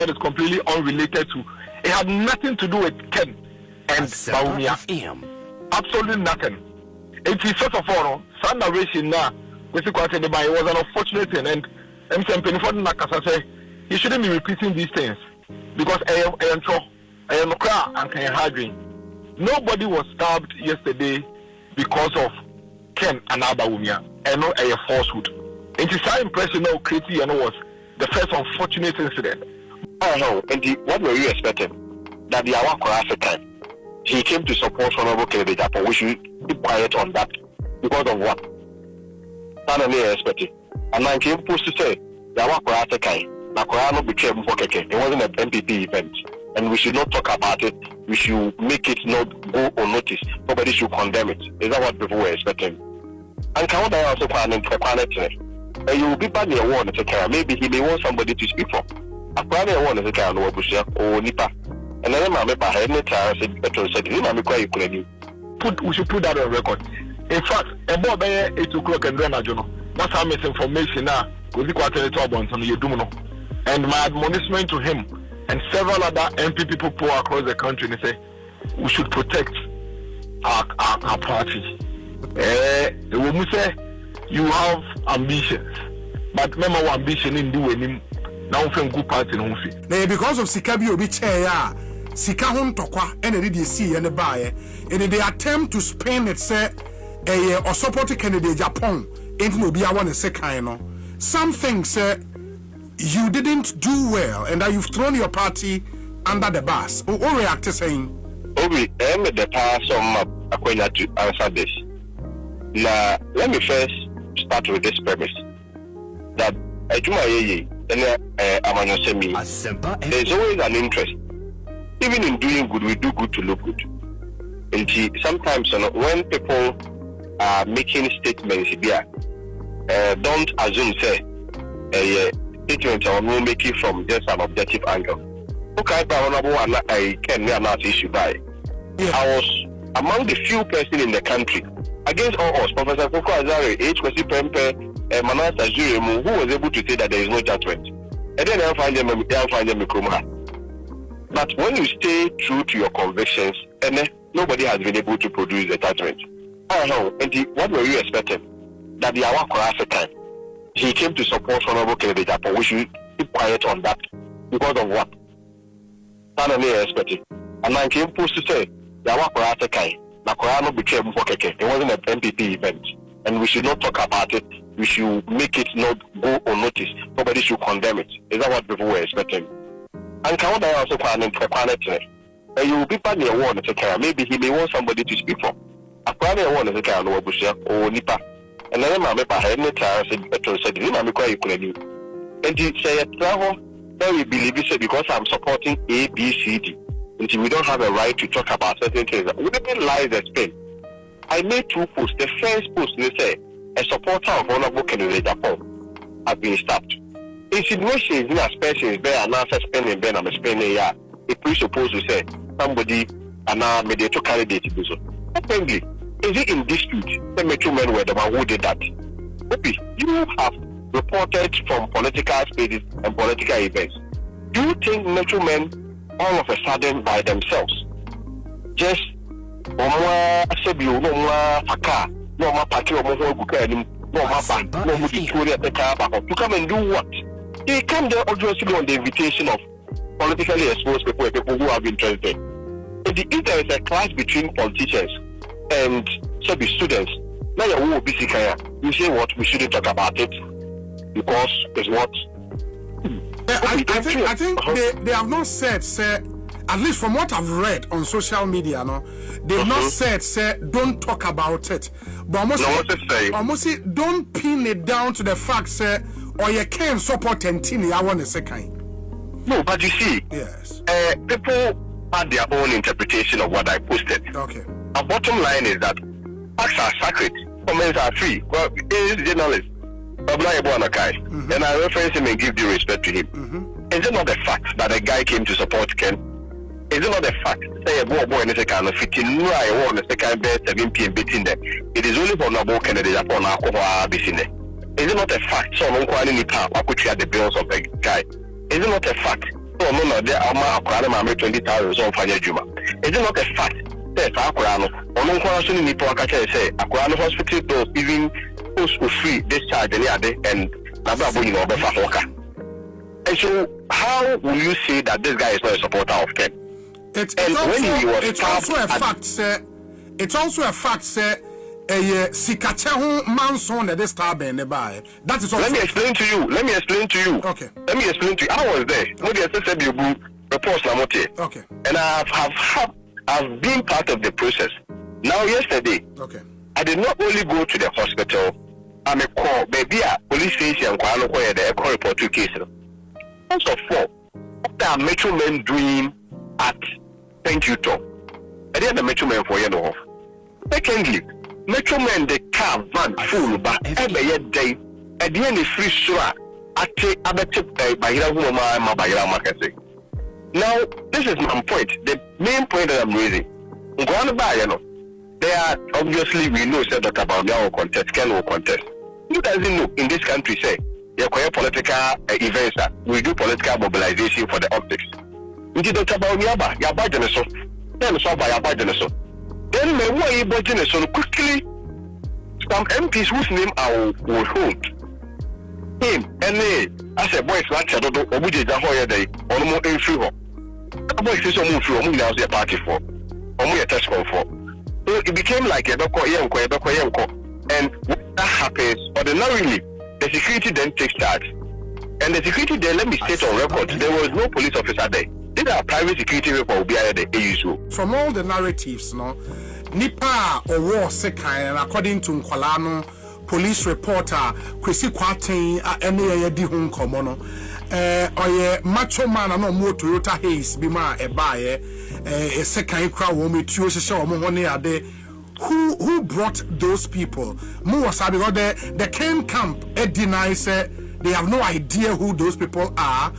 that is completely unrelated to. It had nothing to do with Ken and Bawumia. Absolutely nothing. It is first of all, some narration now. It was an unfortunate thing, and MCM say you shouldn't be repeating these things because nobody was stabbed yesterday because of Ken and Bawumia, and not a falsehood. It is our impression now creating was the first unfortunate incident. Oh no, and what were you expecting? That the Agyapong African, he came to support Honorable Kennedy Agyapong. We should keep quiet on that because of what? Not only expected. And I came to say the Agyapong African, Nakorano became Mfokeke. It wasn't an NPP event, and we should not talk about it. We should make it not go unnoticed. Nobody should condemn it. Is that what people were expecting? And can I also plan for planet? You will be bad near one, etc. Maybe he may want somebody to speak for. I probably want to say, or Nipa. And then my member had no time said, we should put that on record. In fact, about 8 o'clock and then that's how misinformation now. And my admonishment to him and several other NPP people across the country, they say we should protect our party. The woman say you have ambitions, but remember what ambition in doing now from good party no fi. Because of Sikabi obi chair, Sika hon tokwa and the see and the buy, and they attempt to spin it say or support Kennedy Agyapong into obi I want to say kind. Some things you didn't do well, and that you've thrown your party under the bus. Or react to saying, Obi, I am the person acquainted to answer this. Now, let me first start with this premise that there's always an interest. Even in doing good, we do good to look good. And sometimes when people are making statements, don't assume say statements are not making from just an objective angle. Okay, I can not issue by. I was among the few persons in the country against all odds. Professor Koko Azare, H.Kwasi Kwarteng, Manasa Juremu, who was able to say that there is no judgment. And then I'll find them in Krumah. But when you stay true to your convictions, and nobody has been able to produce the judgment. Oh, and what were you expecting? That the Agyapong African, he came to support Honorable Kennedy Agyapong. We should keep quiet on that because of what? Not only expected. And I came to say the Agyapong African, Nakorano became Mfokeke. It wasn't an NPP event, and we should not talk about it. We should make it not go unnoticed. Nobody should condemn it. Is that what people were expecting? And can I also plan for planet? You will be part of the award, etc. Maybe he may want somebody to speak for. I probably want to say, or Nipa. And then my member had no time said, and he said, travel, then we believe it because I'm supporting A, B, C, D. Until we don't have a right to talk about certain things. We didn't lie the Spain. I made 2 posts. The first post, they say, a supporter of Honorable Kennedy Agyapong has been stabbed. Insinuations in a special is there and now spending Ben I'm spending yeah. It presupposed to say somebody and now mediator candidate to do so. Secondly, is it in dispute? The two men were the one who did that. Okay, you have reported from political spaces and political events. Do you think metro men all of a sudden by themselves just to come and do what? They come there obviously on the invitation of politically exposed people who have been interested. If there is a clash between politicians and students, now you say what we shouldn't talk about it because it's what. I think they have not said, at least from what I've read on social media, no, they've not said, don't talk about it. But almost say, don't pin it down to the fact, or you can't support Tentini. I want to say kind. No, but you see, yes, people had their own interpretation of what I posted. Okay. Our bottom line is that facts are sacred, comments are free. Well, he is a journalist, and I reference him and give due respect to him. Is it not the fact that a guy came to support Ken? Is it not the fact say a boy in the second 15 I won the second best 7 p.m. between them? It is only for Nabo Kennedy Agyapong alcohol business. Is it not a fact so no one in the car could share the bills of the guy? Is it not a fact no, there are my 20,000 so for Juma. Is it not a fact that Akurano, or no question in Nipoaka say, Akurano hospital bills even post free discharge and Nababu over Fafoka. And so, how will you say that this guy is not a supporter of Ken? It's also a fact, sir. It's also a fact, sir. Sikachehu manson that this star been by. That is also. Let me explain to you. Okay. Let me explain to you. I was there. When the SSW reports Lamote. Okay. And I've been part of the process. Now yesterday. Okay. I did not only go to the hospital. I'm a call. Maybe a police station. The call report 2 cases. First of all, what are Metro Men doing at Thank You Tour? I didn't the Metro Men for you. Secondly, Metro Men the car van full but every day at the end of free sura at by market. Now this is my point. The main point that I'm raising. They are obviously we know said that Bawumia will contest, Ken will contest. Who doesn't know in this country say political events we do political mobilization for the optics. Indeed, Dr. Bawumia then my way budget so quickly some MPs whose name I will hold him and as a boy like Obuja Hoya day on more in free home. A boy says on now a party for a test call for. So it became like a Doko and when that happens, ordinarily the security then takes charge. And the security there, let me state on record, there was no police officer there. These are private security people will be at the AUSU. From all the narratives, no, Nipa or war sekai, according to Nkwalano, police reporter, Kwasi Kwarteng, any di hun komono, oye macho man no more Toyota Hayes, bima ebaye, sekai crowd woman, tuosha woman ade. Who brought those people? Because the Ken camp denies they have no idea who those people are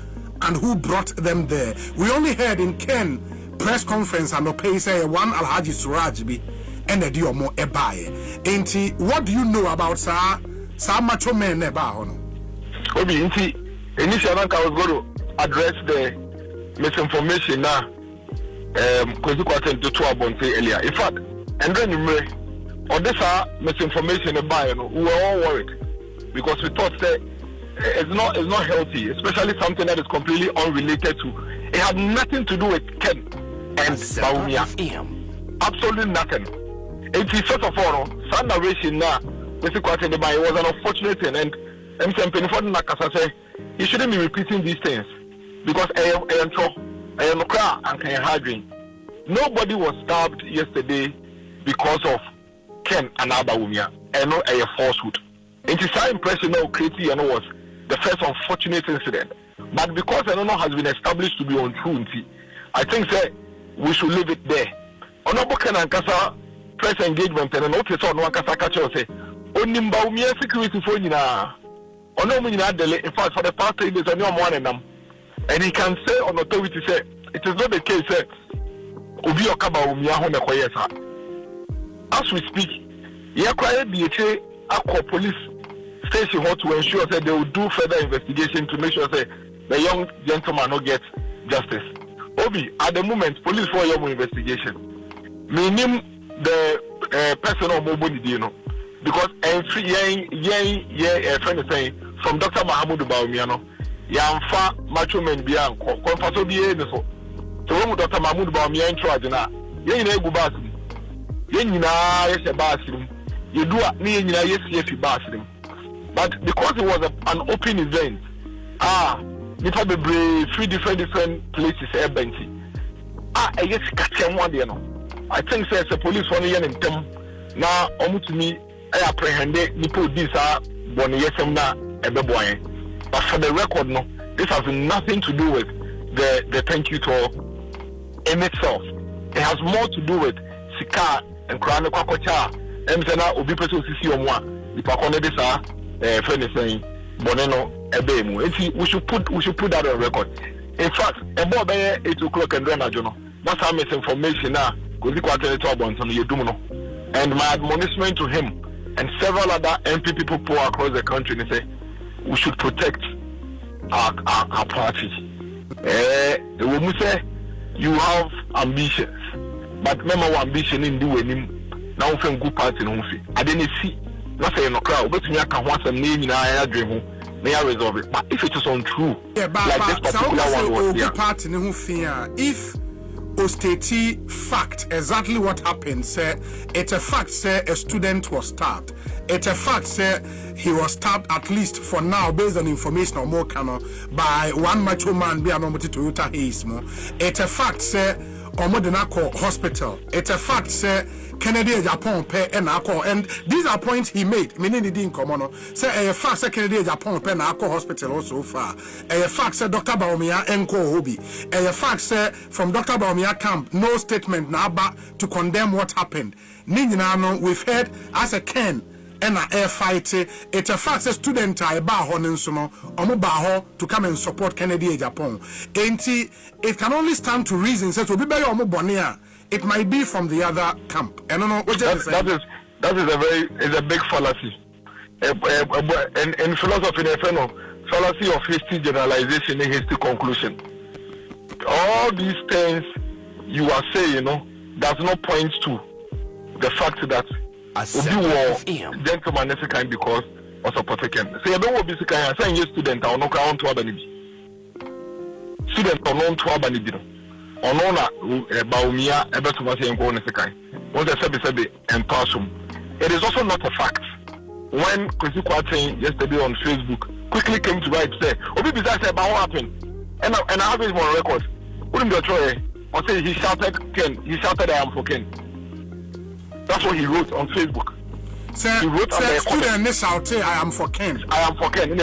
and who brought them there. We only heard in Ken press conference and pay say one Alhaji Surajbi and the Diomo Ebaye. Ain't what do you know about Sa Macho Men Nebahono? Obi inti initially I was going to address the misinformation now. Kwasi Kwarteng to Abonte earlier. In fact, and then on this misinformation about we were all worried because we thought that it's not healthy, especially something that is completely unrelated to. It had nothing to do with Ken and Bawumia. Absolutely nothing. It is first of all, some narration now. It was an unfortunate thing, and MCM for Nakasa say you shouldn't be repeating these things because I am crying and harding. Nobody was stabbed yesterday because of Ken and Bawumia, and not a falsehood. It is our impression now creating was the first unfortunate incident. But because I don't know has been established to be untrue, I think that we should leave it there. Honorable Ken and Kasa press engagement and notice on one Kasa Kacho say, only Bawumia security for you now. In fact, for the past 3 days, I know one of them. And he can say on authority say, it is not the case, Ubi Bawumia Honekoyesa. As we speak, the Aqua police station to ensure that they will do further investigation to make sure that the young gentleman will get justice. Obi, at the moment, police for your investigation. Meaning the person of Mobile, because friend is saying from Dr. Mahamudu Bawumia, Yamfa Macho Men Bian, Confaso Bian. So when Dr. Mahamudu Bawumia in charge now, Gubas. You do yes bathroom. But because it was an open event, it had be 3 different places I guess catch one day. I think says the police one year in them now almost to me I apprehended Nipo this one yes na boy. But for the record no, this has nothing to do with the Thank You Tour in itself. It has more to do with Sika and Krano Kwakocha, Msena, Obi Peso Sisi Omwa, the Pakone Desa, friend is saying, Boneno, Ebemu. We should put that on record. In fact, about 8 o'clock and Rana Jono. That's how misinformation now. And my admonishment to him and several other NPP people across the country, they say we should protect our party. When we say you have ambitions, but remember ambition in doing now from good party no fi. I didn't see. Not say no crowd, but me can want some name in I dream. May I resolve it? But if it is untrue, yeah, but like this particular one was party no fear. If Osteti fact exactly what happened, say it's a fact, say a student was stabbed. It's a fact, say he was stabbed at least for now, based on information or more by one macho man, be a normal Toyota Hayes. It's a fact, say Omodinako Hospital. It's a fact, say Kennedy Agyapong pay and alcohol, and these are points he made. Meaning he didn't come on. Say a fact, say Kennedy Agyapong pay and alcohol hospital also far. A fact, say Dr. Bawumia enko hobi. A fact, say from Dr. Bawumia camp, no statement now back to condemn what happened. Ninjinano, we've heard as a Ken. And a air fight, it's a fact a student I bar honensuno, omo to come and support Kennedy Agyapong. It can only stand to reason, says, will be better omo bonia. It might be from the other camp. I don't know what that is a big fallacy. In philosophy, fallacy of hasty generalization and hasty conclusion. All these things you are saying, does not point to the fact that Obi war gentleman is kind because of support Ken. So you don't want to be kind. I say you student or no count to Abanibi. Student or non to Abanibi. Or no na Bawumia ebe to masi enko ne sekai. Once I said and passum. It is also not a fact. When Kwasi Kwarteng yesterday on Facebook quickly came to write say, Obi Bizarre said about what happened. And I have it on record. Wouldn't be a try. Or say he shouted Ken. He shouted I am for Ken. That's what he wrote on Facebook. He wrote on the student shout I am for Ken. I am for Ken.